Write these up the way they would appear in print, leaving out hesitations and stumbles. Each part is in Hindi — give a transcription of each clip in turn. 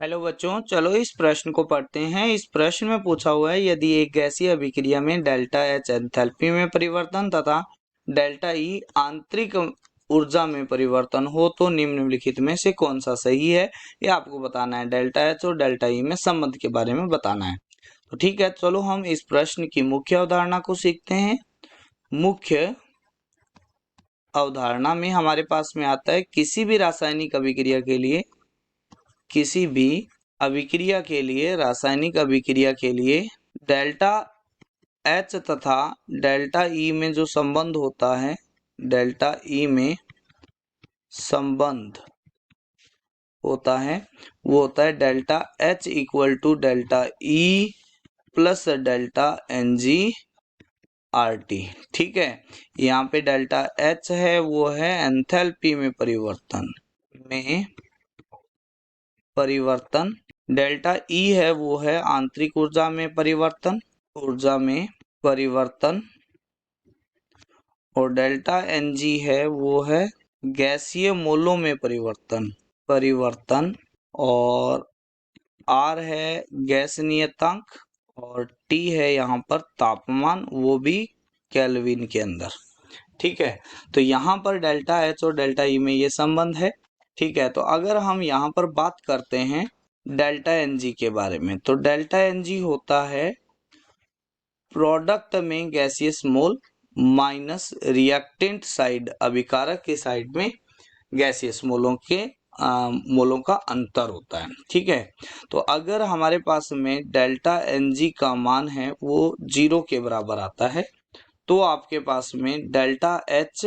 हेलो बच्चों, चलो इस प्रश्न को पढ़ते हैं। इस प्रश्न में पूछा हुआ है, यदि एक गैसीय अभिक्रिया में डेल्टा एच एंथैल्पी में परिवर्तन तथा डेल्टा ई आंतरिक ऊर्जा में परिवर्तन हो तो निम्नलिखित में से कौन सा सही है, ये आपको बताना है। डेल्टा एच और डेल्टा ई में संबंध के बारे में बताना है। तो ठीक है, चलो हम इस प्रश्न की मुख्य अवधारणा को सीखते हैं। मुख्य अवधारणा में हमारे पास में आता है, किसी भी रासायनिक अभिक्रिया के लिए रासायनिक अभिक्रिया के लिए डेल्टा एच तथा डेल्टा ई में जो संबंध होता है, डेल्टा ई में संबंध होता है वो होता है delta H equal to delta E plus delta N G R T. ठीक है, यहाँ पे डेल्टा एच है वो है एंथैल्पी में परिवर्तन, डेल्टा ई है वो है आंतरिक ऊर्जा में परिवर्तन, और डेल्टा एन जी है वो है गैसीय मोलों में परिवर्तन, और आर है गैस नियतांक, और टी है यहाँ पर तापमान, वो भी केल्विन के अंदर। ठीक है, तो यहाँ पर डेल्टा एच और डेल्टा ई में ये संबंध है। ठीक है, तो अगर हम यहाँ पर बात करते हैं डेल्टा एन जी के बारे में, तो डेल्टा एन जी होता है प्रोडक्ट में gaseous mole minus reactant side, अभिकारक के साइड में गैसियस मोलों का अंतर होता है। ठीक है, तो अगर हमारे पास में डेल्टा एन जी का मान है वो 0 के बराबर आता है, तो आपके पास में डेल्टा एच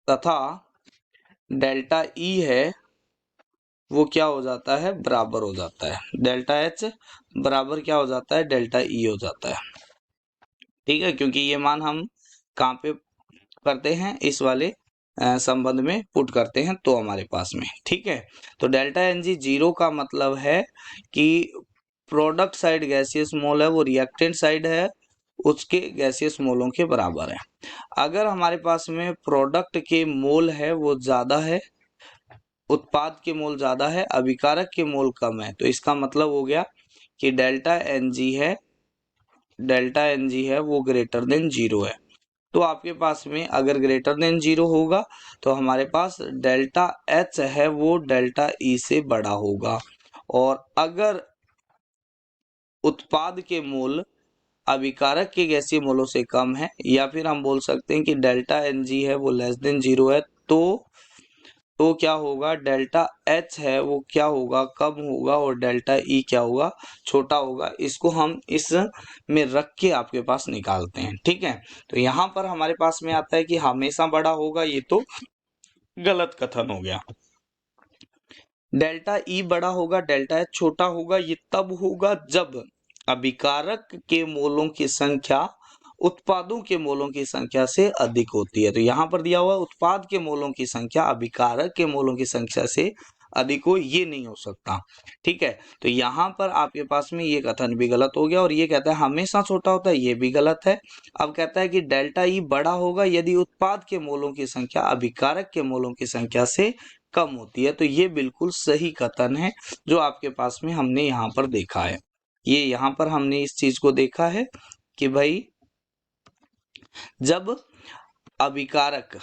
तथा डेल्टा ई है वो क्या हो जाता है, बराबर हो जाता है। डेल्टा एच बराबर क्या हो जाता है, डेल्टा ई हो जाता है। ठीक है, क्योंकि ये मान हम कहाँ पे करते हैं, इस वाले संबंध में पुट करते हैं तो हमारे पास में। ठीक है, तो डेल्टा एन जी 0 का मतलब है कि प्रोडक्ट साइड गैसियस मोल है वो रिएक्टेंट साइड है उसके गैसियस मोलों के बराबर है। अगर हमारे पास में प्रोडक्ट के मोल है वो ज्यादा है, उत्पाद के मोल ज्यादा है, अभिकारक के मोल कम है, तो इसका मतलब हो गया कि डेल्टा एन जी है वो ग्रेटर देन 0 है। तो आपके पास में अगर ग्रेटर देन 0 होगा तो हमारे पास डेल्टा एच है वो डेल्टा ई से बड़ा होगा, और अगर उत्पाद के मोल अभिकारक के गैसीय मोलों से कम है, या फिर हम बोल सकते हैं कि डेल्टा एन जी है वो लेस देन 0 है, तो क्या होगा, डेल्टा एच है वो क्या होगा, कम होगा, और डेल्टा ई क्या होगा, छोटा होगा। इसको हम इस में रख के आपके पास निकालते हैं। ठीक है, तो यहाँ पर हमारे पास में आता है कि हमेशा बड़ा होगा, ये तो गलत कथन हो गया। डेल्टा ई बड़ा होगा, डेल्टा एच छोटा होगा, ये तब होगा जब अभिकारक के मोलों की संख्या उत्पादों के मोलों की संख्या से अधिक होती है। तो यहाँ पर दिया हुआ उत्पाद के मोलों की संख्या अभिकारक के मोलों की संख्या से अधिक हो, ये नहीं हो सकता। ठीक है, तो यहाँ पर आपके पास में ये कथन भी गलत हो गया, और ये कहता है हमेशा छोटा होता है, ये भी गलत है। अब कहता है कि डेल्टा ई बड़ा होगा यदि उत्पाद के मोलों की संख्या अभिकारक के मोलों की संख्या से कम होती है, तो ये बिल्कुल सही कथन है जो आपके पास में हमने यहाँ पर देखा है। ये यहाँ पर हमने इस चीज को देखा है कि भाई जब अभिकारक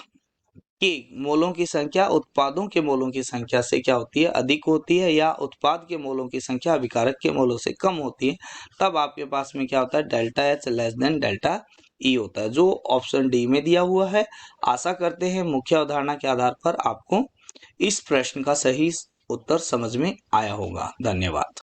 के मोलों की संख्या उत्पादों के मोलों की संख्या से क्या होती है, अधिक होती है, या उत्पाद के मोलों की संख्या अभिकारक के मोलों से कम होती है, तब आपके पास में क्या होता है, delta H less than delta E होता है, जो ऑप्शन डी में दिया हुआ है। आशा करते हैं मुख्य अवधारणा के आधार पर आपको इस प्रश्न का सही उत्तर समझ में आया होगा। धन्यवाद।